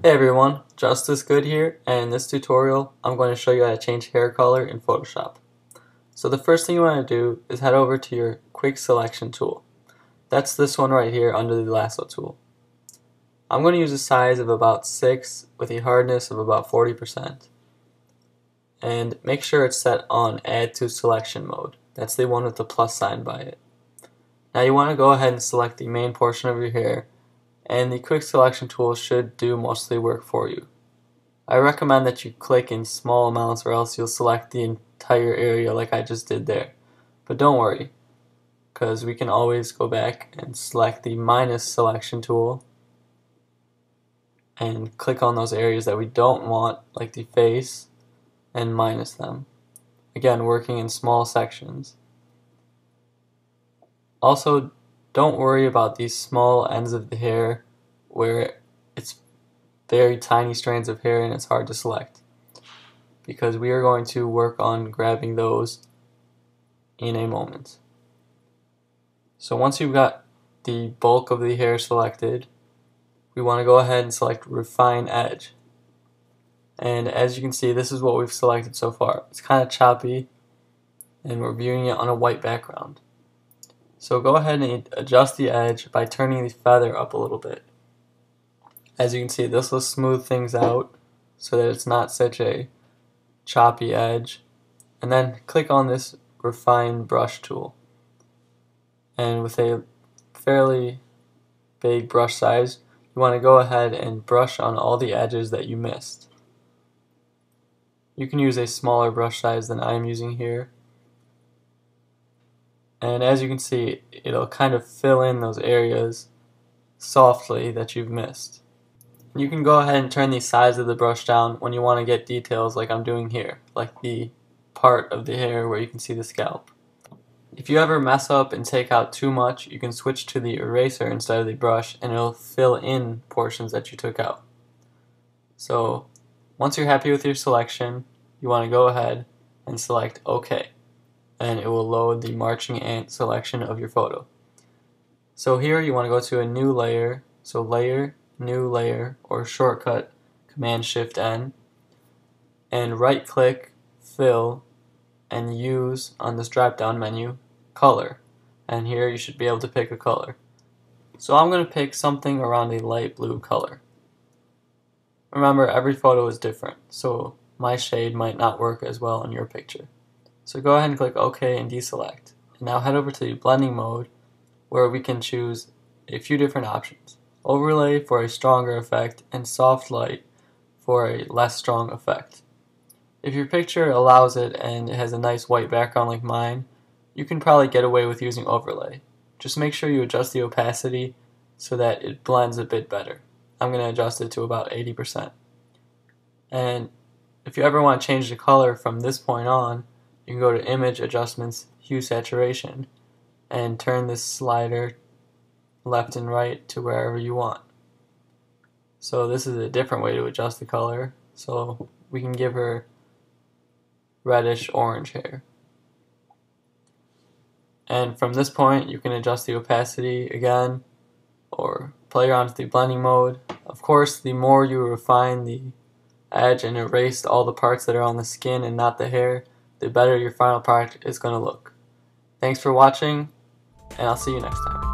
Hey everyone, Justice Good here, and in this tutorial I'm going to show you how to change hair color in Photoshop. So the first thing you want to do is head over to your Quick Selection tool. That's this one right here under the lasso tool. I'm going to use a size of about 6 with a hardness of about 40%. And make sure it's set on Add to Selection mode. That's the one with the plus sign by it. Now you want to go ahead and select the main portion of your hair, and the quick selection tool should do most of the work for you. I recommend that you click in small amounts or else you'll select the entire area like I just did there. But don't worry, because we can always go back and select the minus selection tool and click on those areas that we don't want, like the face, and minus them. Again, working in small sections. Also, don't worry about these small ends of the hair where it's very tiny strands of hair and it's hard to select, because we are going to work on grabbing those in a moment. So once you've got the bulk of the hair selected, we want to go ahead and select Refine Edge. And as you can see, this is what we've selected so far. It's kind of choppy and we're viewing it on a white background. So go ahead and adjust the edge by turning the feather up a little bit. As you can see, this will smooth things out so that it's not such a choppy edge. And then click on this Refine Brush tool. And with a fairly big brush size, you want to go ahead and brush on all the edges that you missed. You can use a smaller brush size than I'm using here. And as you can see, it'll kind of fill in those areas softly that you've missed. You can go ahead and turn the size of the brush down when you want to get details like I'm doing here, like the part of the hair where you can see the scalp. If you ever mess up and take out too much, you can switch to the eraser instead of the brush and it'll fill in portions that you took out. So once you're happy with your selection, you want to go ahead and select OK, and it will load the marching ant selection of your photo. So here you want to go to a new layer, so Layer, New Layer, or shortcut Command-Shift-N, and right click, Fill, and use on this drop down menu, Color, and here you should be able to pick a color. So I'm going to pick something around a light blue color. Remember, every photo is different, so my shade might not work as well in your picture. So go ahead and click OK and deselect. And now head over to the blending mode, where we can choose a few different options. Overlay for a stronger effect and soft light for a less strong effect. If your picture allows it and it has a nice white background like mine, you can probably get away with using overlay. Just make sure you adjust the opacity so that it blends a bit better. I'm going to adjust it to about 80%. And if you ever want to change the color from this point on, you can go to Image Adjustments, Hue Saturation, and turn this slider left and right to wherever you want. So this is a different way to adjust the color, so we can give her reddish orange hair. And from this point you can adjust the opacity again or play around with the blending mode. Of course, the more you refine the edge and erase all the parts that are on the skin and not the hair, the better your final product is going to look. Thanks for watching, and I'll see you next time.